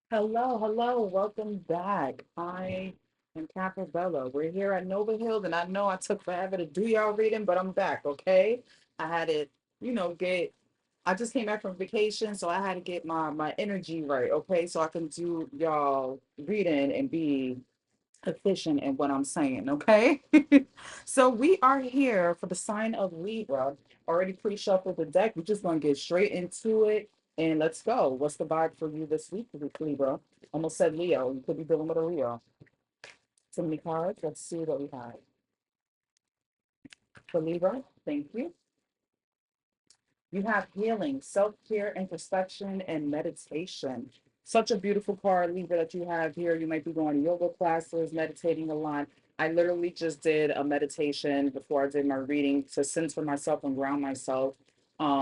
Hello, hello, welcome back. I am Bella. We're here at Nova Hills, and I know I took forever to do y'all reading, but I'm back, okay? I had to, get I just came back from vacation, so I had to get my energy right, okay? So I can do y'all reading and be efficient in what I'm saying, okay? So we are here for the sign of Libra. Already pre-shuffled the deck. We're just gonna get straight into it and let's go. What's the vibe for you this week, Libra? Almost said Leo. You could be dealing with a Leo. Too many cards. Let's see what we have. For Libra, thank you. You have healing, self care, introspection, and meditation. Such a beautiful card, Libra, that you have here. You might be going to yoga classes, meditating a lot. I literally just did a meditation before I did my reading to center myself and ground myself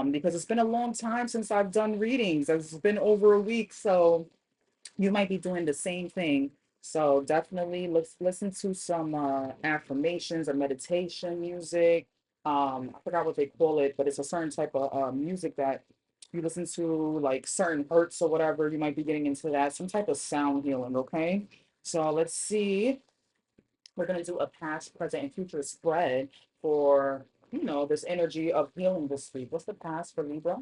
because it's been a long time since I've done readings. It's been over a week. So you might be doing the same thing. So definitely let's listen to some affirmations or meditation music. I forgot what they call it, but it's a certain type of music that you listen to, like certain hertz or whatever. You might be getting into that, some type of sound healing. Okay, so let's see. We're gonna do a past, present, and future spread for this energy of healing this week. What's the past for Libra?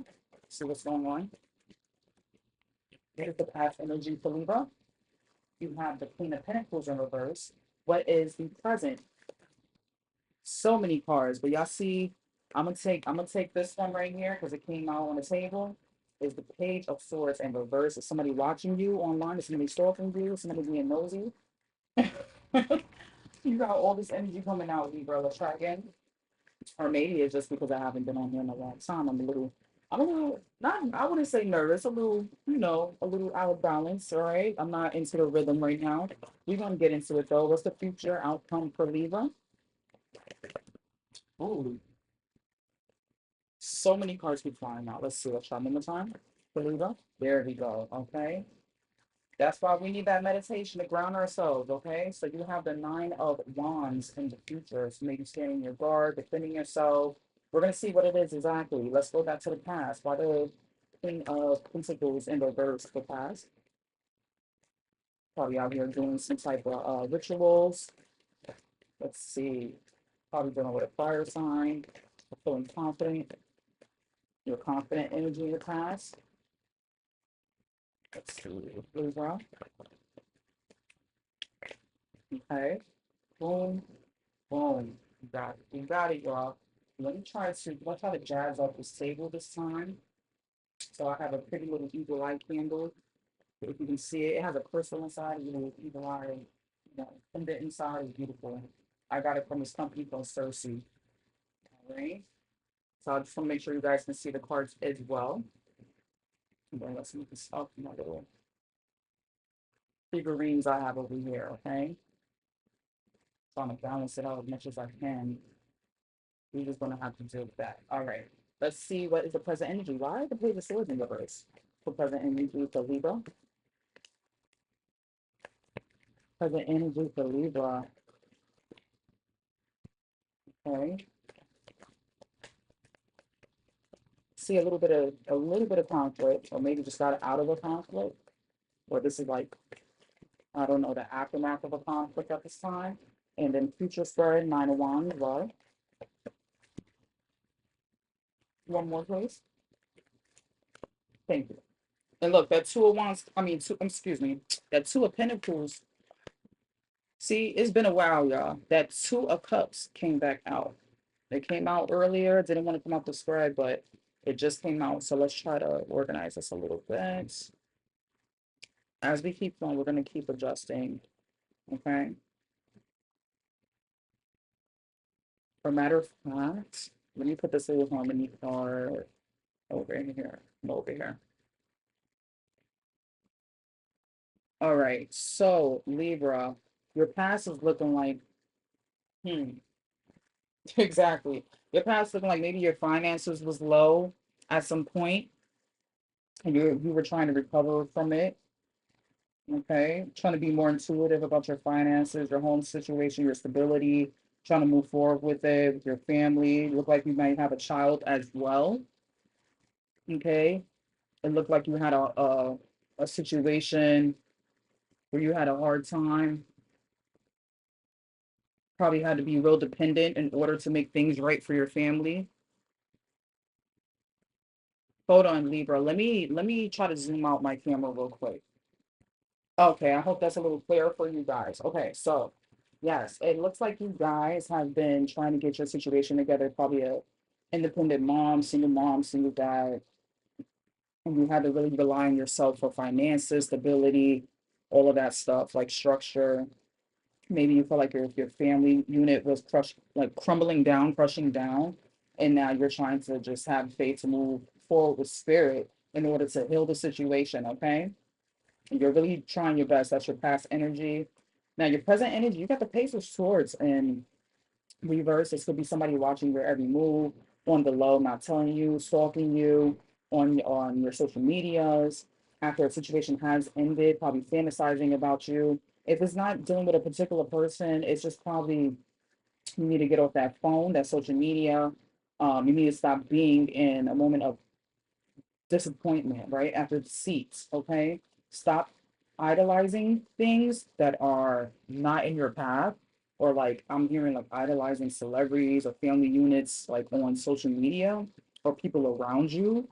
See what's going on. What is the past energy for Libra? You have the Queen of Pentacles in reverse. What is the present? So many cards, but y'all see, I'm gonna take this one right here because it came out on the table. Is the Page of Swords in reverse? Is somebody watching you online? Is somebody stalking you? Is somebody being nosy? You got all this energy coming out, Libra. Let's try again. Or maybe it's just because I haven't been on here in a long time. I'm a little, not, I wouldn't say nervous, a little, a little out of balance. All right. I'm not into the rhythm right now. We're going to get into it though. What's the future outcome for Libra? Ooh, so many cards keep flying out. Let's see. Let's try one more time for Libra. There we go. Okay. That's why we need that meditation to ground ourselves. Okay. So you have the Nine of Wands in the future. So maybe standing your guard, defending yourself. We're going to see what it is exactly. Let's go back to the past. Why the Queen of Pentacles in reverse the past? Probably out here doing some type of rituals. Let's see. Probably dealing with a fire sign. Feeling confident. Your confident energy in the past. Let's see. Libra. Okay. Boom. Boom. You got it. You got it, y'all. Let's try to jazz up this table this time. So I have a pretty little eagle eye candle. If you can see it, it has a crystal inside, a little eagle eye, and the inside is beautiful. I got it from this company called Cersei. All right. So I just want to make sure you guys can see the cards as well. And then let's move this up my little figurines I have over here, okay? So I'm gonna balance it out as much as I can. We're just gonna have to deal with that. All right. Let's see what is the present energy. Why the Page of Swords in reverse? For present energy for Libra. Present energy for Libra. Okay. See a little bit of conflict, or maybe just got out of a conflict, or this is like, I don't know, the aftermath of a conflict at this time. And then future spread, Nine of Wands, right? One more, please. Thank you. And look, that Two of Wands, I mean, excuse me, that Two of Pentacles. See, it's been a while, y'all. That Two of Cups came back out. It came out earlier. Didn't want to come out the spread, but it just came out. So let's try to organize this a little bit. As we keep going, we're going to keep adjusting. Okay. For matter of fact, let me put this little harmony card over here. Over here. All right. So Libra, your past is looking like, hmm, exactly. Your past looking like maybe your finances was low at some point, and you were trying to recover from it. Okay, trying to be more intuitive about your finances, your home situation, your stability, trying to move forward with it, with your family. Look like you might have a child as well. Okay, it looked like you had a a situation where you had a hard time, probably had to be real dependent in order to make things right for your family. Hold on, Libra. Let me try to zoom out my camera real quick. Okay, I hope that's a little clearer for you guys. Okay, so yes, it looks like you guys have been trying to get your situation together, probably a independent mom, single dad, and you had to really rely on yourself for finances, stability, all of that stuff, like structure. Maybe you feel like your family unit was crushed, like crumbling down, crushing down, and now you're trying to just have faith to move forward with spirit in order to heal the situation, okay? You're really trying your best. That's your past energy. Now, your present energy, you got the Page of Swords in reverse. This could be somebody watching your every move on the low, not telling you, stalking you on your social medias. After a situation has ended, probably fantasizing about you. If it's not dealing with a particular person, it's just probably you need to get off that phone, that social media. You need to stop being in a moment of disappointment, right? After deceits, okay? Stop idolizing things that are not in your path. Or like I'm hearing like idolizing celebrities or family units like on social media or people around you,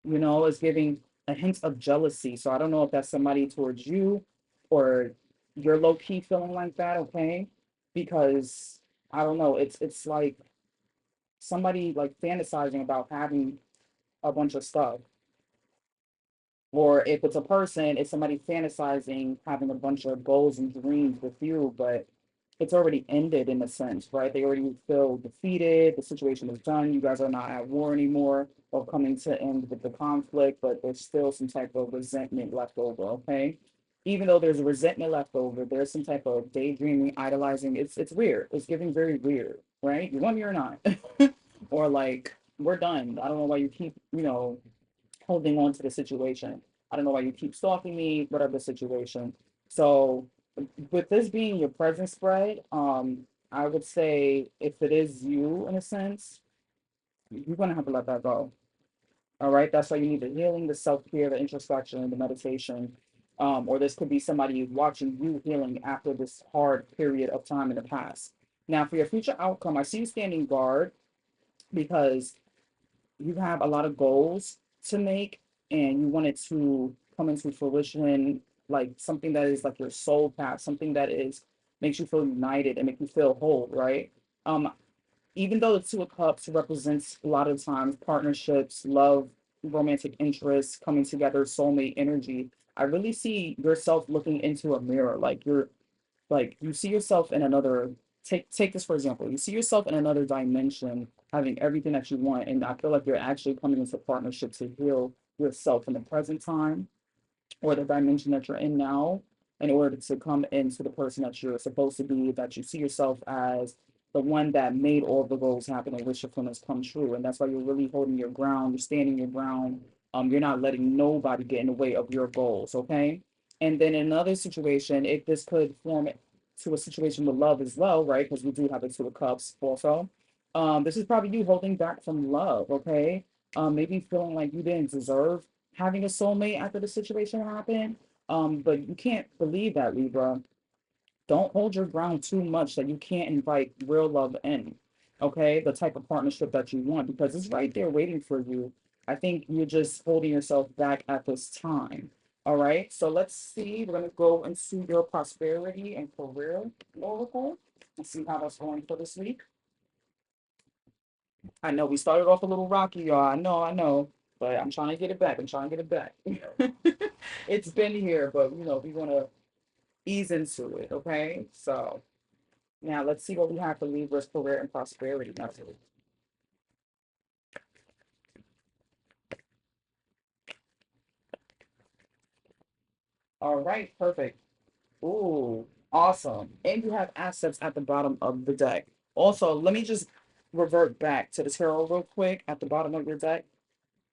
is giving a hint of jealousy. So I don't know if that's somebody towards you or you're low key feeling like that, okay? Because I don't know, it's like somebody like fantasizing about having a bunch of stuff. Or if it's a person, it's somebody fantasizing having a bunch of goals and dreams with you, but it's already ended in a sense, right? They already feel defeated. The situation is done. You guys are not at war anymore or coming to end with the conflict, but there's still some type of resentment left over, okay? Even though there's a resentment left over, there's some type of daydreaming, idolizing. It's weird. It's giving very weird, right? You want me or not? Or like, we're done. I don't know why you keep, holding on to the situation. I don't know why you keep stalking me, whatever the situation. So with this being your present spread, I would say if it is you in a sense, you're gonna have to let that go. All right. That's why you need the healing, the self-care, the introspection, the meditation. Or this could be somebody watching you healing after this hard period of time in the past. Now, for your future outcome, I see you standing guard because you have a lot of goals to make and you want it to come into fruition, like something that is like your soul path, something that is makes you feel united and make you feel whole, right? um Even though the Two of Cups represents a lot of times partnerships, love, romantic interests coming together, soulmate energy, I really see yourself looking into a mirror, like you see yourself in another, take this for example, you see yourself in another dimension having everything that you want, and I feel like you're actually coming into partnership to heal yourself in the present time or the dimension that you're in now in order to come into the person that you're supposed to be, that you see yourself as the one that made all the goals happen and wish your fulfillments come true. And that's why you're really holding your ground, you're standing your ground. You're not letting nobody get in the way of your goals, okay? And then in another situation, if this could form to a situation with love as well, right? Because we do have the Two of Cups also. This is probably you holding back from love, okay? Maybe feeling like you didn't deserve having a soulmate after the situation happened. But you can't believe that, Libra. Don't hold your ground too much that you can't invite real love in. Okay, the type of partnership that you want because it's right there waiting for you. I think you're just holding yourself back at this time. All right, so let's see. We're gonna go into your prosperity and career oracle and see how that's going for this week. I know we started off a little rocky, y'all. I know, but I'm trying to get it back. I'm trying to get it back. It's been here, but we want to ease into it. Okay, so now let's see what we have for Libra's career and prosperity message. All right, perfect. Ooh, awesome. And you have assets at the bottom of the deck. Also, let me just revert back to the tarot real quick at the bottom of your deck.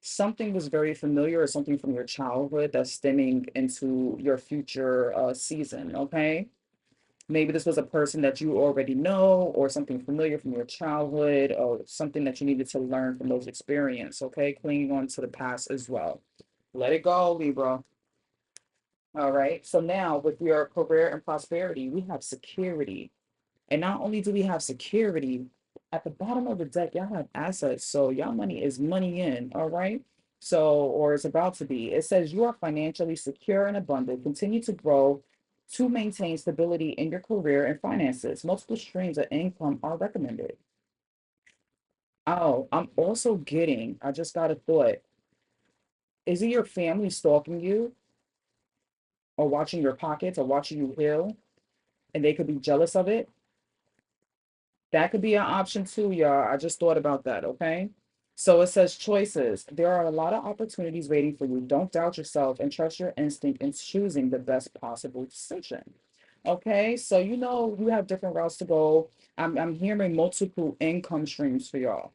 Something was very familiar or something from your childhood that's stemming into your future season, okay? Maybe this was a person that you already know or something familiar from your childhood or something that you needed to learn from those experiences, okay? Clinging on to the past as well. Let it go, Libra. All right. So now with your career and prosperity, we have security. And not only do we have security, at the bottom of the deck, y'all have assets. So y'all money is money in, all right? So, or it's about to be. It says you are financially secure and abundant. Continue to grow to maintain stability in your career and finances. Multiple streams of income are recommended. Oh, I'm also getting, I just got a thought. Is it your family stalking you or watching your pockets or watching you heal and they could be jealous of it? That could be an option too, y'all. I just thought about that, okay? So it says choices. There are a lot of opportunities waiting for you. Don't doubt yourself and trust your instinct in choosing the best possible decision. Okay, so you know you have different routes to go. I'm hearing multiple income streams for y'all.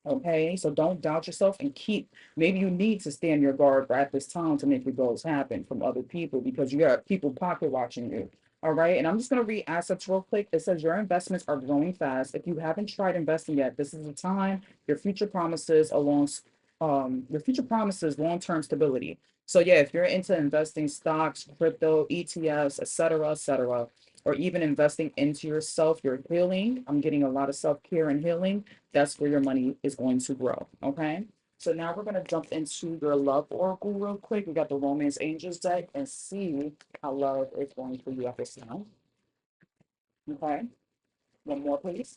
Okay, so don't doubt yourself and keep, maybe you need to stand your guard at this time to make your goals happen from other people because you have people pocket watching you. All right, and I'm just going to read assets real quick. It says your investments are growing fast. If you haven't tried investing yet, this is the time. Your future promises long-term stability. So yeah, if you're into investing stocks, crypto, ETFs, et cetera, or even investing into yourself, your healing, I'm getting a lot of self-care and healing, that's where your money is going to grow. Okay. So now we're going to jump into your love oracle real quick. We got the romance angels deck and see how love is going for you at this time. Okay. One more, please.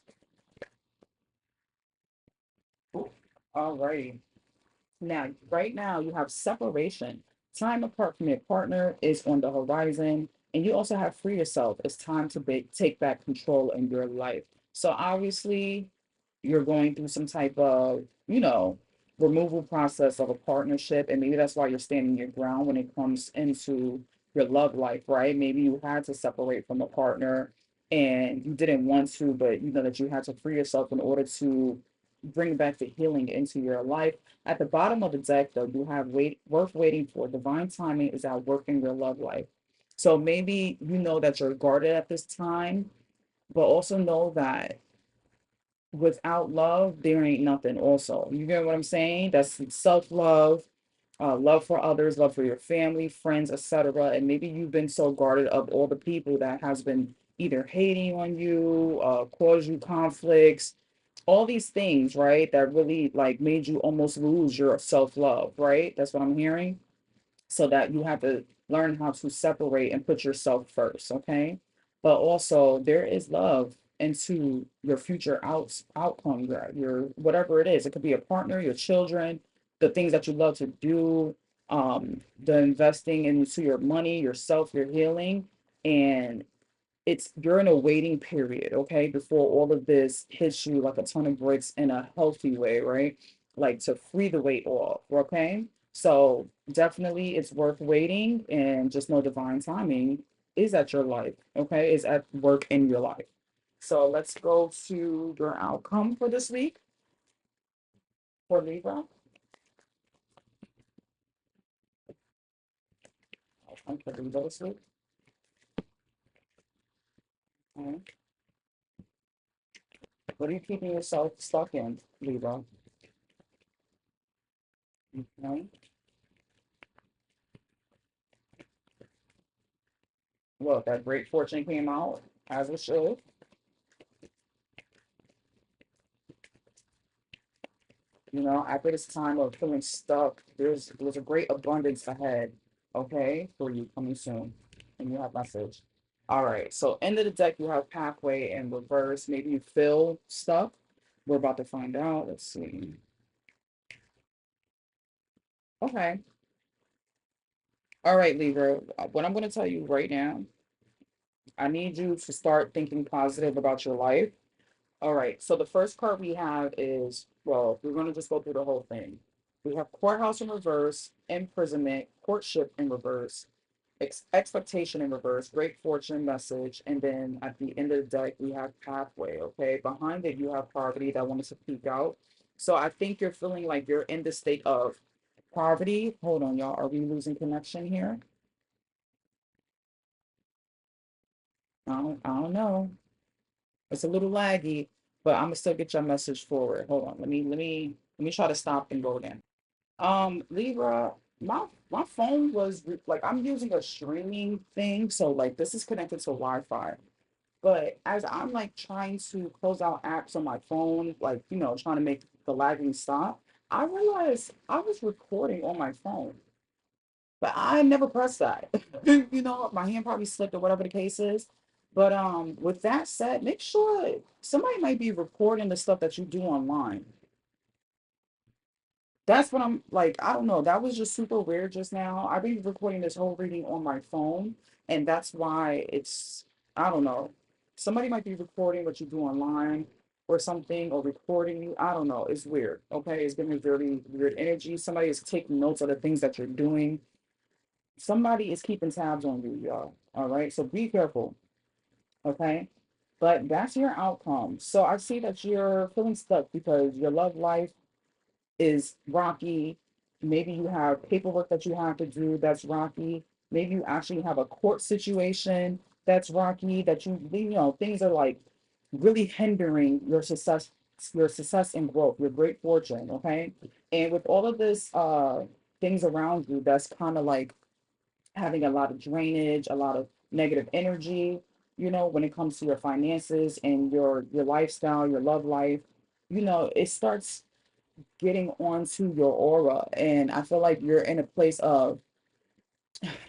Ooh. All right. Now, right now, you have separation. Time apart from your partner is on the horizon, and you also have free yourself. It's time to take back control in your life. So, obviously, you're going through some type of, removal process of a partnership. And maybe that's why you're standing your ground when it comes into your love life, right? Maybe you had to separate from a partner and you didn't want to, but you know that you had to free yourself in order to bring back the healing into your life. At the bottom of the deck, though, you have worth waiting for. Divine timing is at work in your love life. So maybe you know that you're guarded at this time, but also know that without love, there ain't nothing also. You get what I'm saying? That's self-love, love for others, love for your family, friends, etc. And maybe you've been so guarded of all the people that has been either hating on you, cause you conflicts, all these things, right? That really like made you almost lose your self-love, right? That's what I'm hearing, so that you have to learn how to separate and put yourself first, okay? But also there is love into your future outcome, your whatever it is. It could be a partner, your children, the things that you love to do, the investing into your money, yourself, your healing, and it's you're in a waiting period, okay, before all of this hits you like a ton of bricks in a healthy way, right? Like to free the weight off, okay? So definitely it's worth waiting and just know divine timing is at your life, okay? Is at work in your life. So let's go to your outcome for this week for Libra. Outcome for Libra this week. Okay. What are you keeping yourself stuck in, Libra? Okay. Look, that great fortune came out as it should. After this time of feeling stuck, there's a great abundance ahead, okay, for you coming soon. And you have message. All right. So end of the deck, you have pathway and reverse. Maybe you feel stuck. We're about to find out. Let's see. Okay. All right, Libra. What I'm going to tell you right now, I need you to start thinking positive about your life. All right. So the first card we have is, well, we're going to just go through the whole thing. We have courthouse in reverse, imprisonment, courtship in reverse, expectation in reverse, great fortune message, and then at the end of the deck we have pathway. Okay, behind it you have poverty that wanted to peek out. So I think you're feeling like you're in the state of poverty. Hold on, y'all. Are we losing connection here? I don't know. It's a little laggy, but I'm gonna still get your message forward. Hold on. Let me try to stop and go again. Libra. My phone was like I'm using a streaming thing, so like this is connected to Wi-Fi. But as I'm like trying to close out apps on my phone, like trying to make the lagging stop, I realized I was recording on my phone, but I never pressed that. My hand probably slipped or whatever the case is. But with that said, make sure somebody might be recording the stuff that you do online. That's what I'm like. I don't know. That was just super weird just now. I've been recording this whole reading on my phone, and that's why I don't know. Somebody might be recording what you do online or something, or recording you. I don't know. It's weird. Okay. It's giving me very weird energy. Somebody is taking notes of the things that you're doing. Somebody is keeping tabs on you, y'all. All right. So be careful. Okay. But that's your outcome. So I see that you're feeling stuck because your love life is rocky. Maybe you have paperwork that you have to do that's rocky. Maybe you actually have a court situation that's rocky, that things are like really hindering your success and growth, your great fortune, okay? And with all of this things around you that's kind of like having a lot of drainage, a lot of negative energy, when it comes to your finances and your lifestyle, your love life, it starts getting onto your aura. And I feel like you're in a place of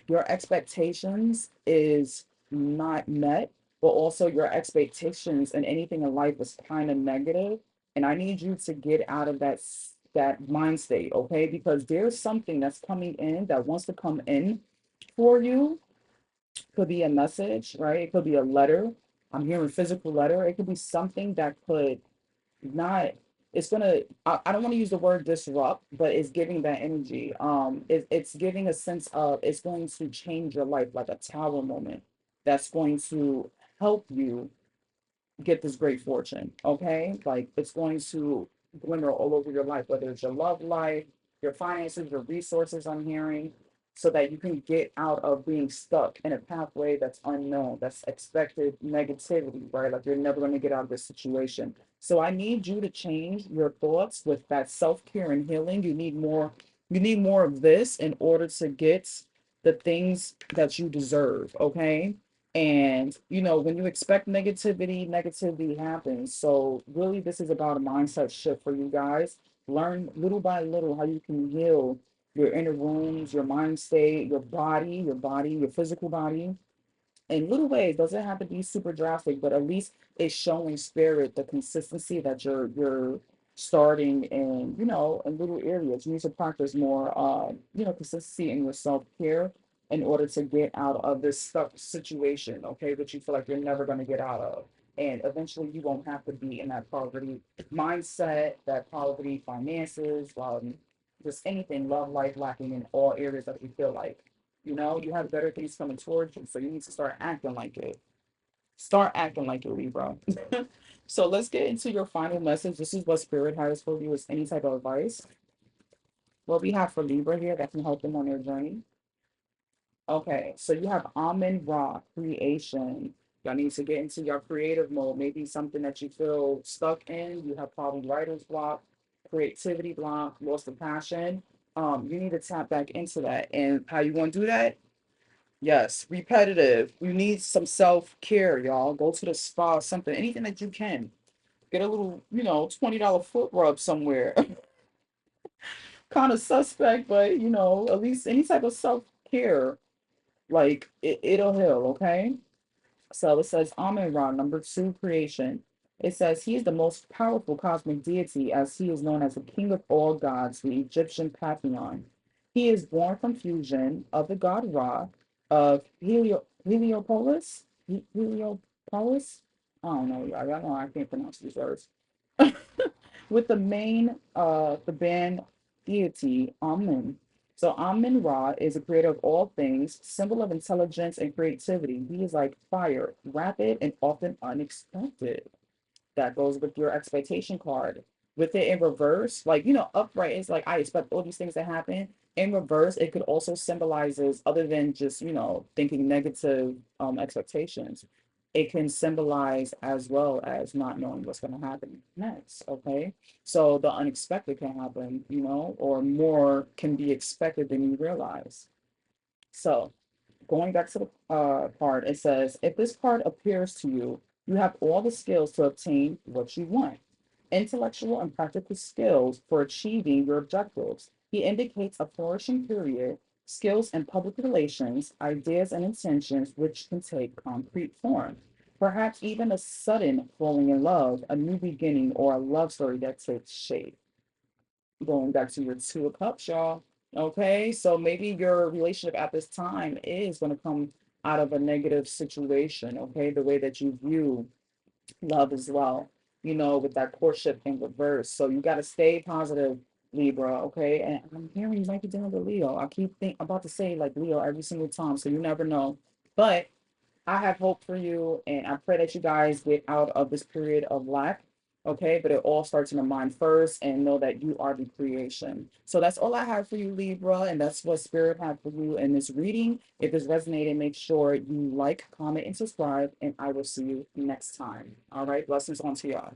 your expectations is not met, but also your expectations and anything in life is kind of negative. And I need you to get out of that mind state, okay? Because there's something that's coming in that wants to come in for you. Could be a message, right? It could be a letter. I'm hearing physical letter. It could be something that could not it's gonna I don't want to use the word disrupt, but it's giving that energy. It's giving a sense of it's going to change your life, like a tower moment that's going to help you get this great fortune. Okay, like it's going to glimmer all over your life, whether it's your love life, your finances, your resources. I'm hearing, so that you can get out of being stuck in a pathway that's unknown, that's expected negativity, right? Like you're never going to get out of this situation. So I need you to change your thoughts with that self-care and healing. You need more of this in order to get the things that you deserve, okay? And when you expect negativity, negativity happens. So really, this is about a mindset shift for you guys. Learn little by little how you can heal your inner wounds, your mind state, your physical body, in little ways. Doesn't have to be super drastic, but at least it's showing spirit the consistency that you're starting in little areas. You need to practice more consistency in your self-care in order to get out of this stuck situation, okay, that you feel like you're never going to get out of. And eventually you won't have to be in that poverty mindset, that poverty finances, just anything, love life lacking in all areas that you feel like. You have better things coming towards you, so you need to start acting like it. Start acting like it, Libra. So let's get into your final message. This is what Spirit has for you. Is any type of advice? What we have for Libra here that can help them on their journey. Okay, so you have Amen Ra, creation. Y'all need to get into your creative mode. Maybe something that you feel stuck in. You have probably writer's block, creativity block, lost of passion. You need to tap back into that. And how you want to do that? Yes, repetitive. You need some self-care, y'all. Go to the spa, something, anything that you can. Get a little, $20 foot rub somewhere. Kind of suspect, but at least any type of self-care, like it'll heal, okay? So it says Amen Ra, number two, creation. It says he is the most powerful cosmic deity as he is known as the king of all gods, the Egyptian pantheon. He is born from fusion of the god Ra of Heliopolis. I don't know, y'all. Y'all know I can't pronounce these words. With the band deity Amun. So Amun Ra is a creator of all things, symbol of intelligence and creativity. He is like fire, rapid and often unexpected. That goes with your expectation card. With it in reverse, like upright is like I expect all these things to happen. In reverse, it could also symbolizes other than just thinking negative expectations. it can symbolize as well as not knowing what's going to happen next. Okay. So the unexpected can happen, or more can be expected than you realize. So going back to the card, it says, if this card appears to you, you have all the skills to obtain what you want. Intellectual and practical skills for achieving your objectives. He indicates a flourishing period, skills in public relations, ideas and intentions which can take concrete form. Perhaps even a sudden falling in love, a new beginning, or a love story that takes shape. Going back to your Two of Cups, y'all. Okay, so maybe your relationship at this time is going to come out of a negative situation. Okay, the way that you view love as well, with that courtship in reverse. So you got to stay positive, Libra. Okay, and I'm hearing you might be dealing with Leo. I keep about to say like Leo every single time, so you never know. But I have hope for you, and I pray that you guys get out of this period of lack. Okay, but it all starts in the mind first, and know that you are the creation. So that's all I have for you, Libra, and that's what Spirit had for you in this reading. If this resonated, make sure you like, comment, and subscribe, and I will see you next time. All right, blessings on to y'all.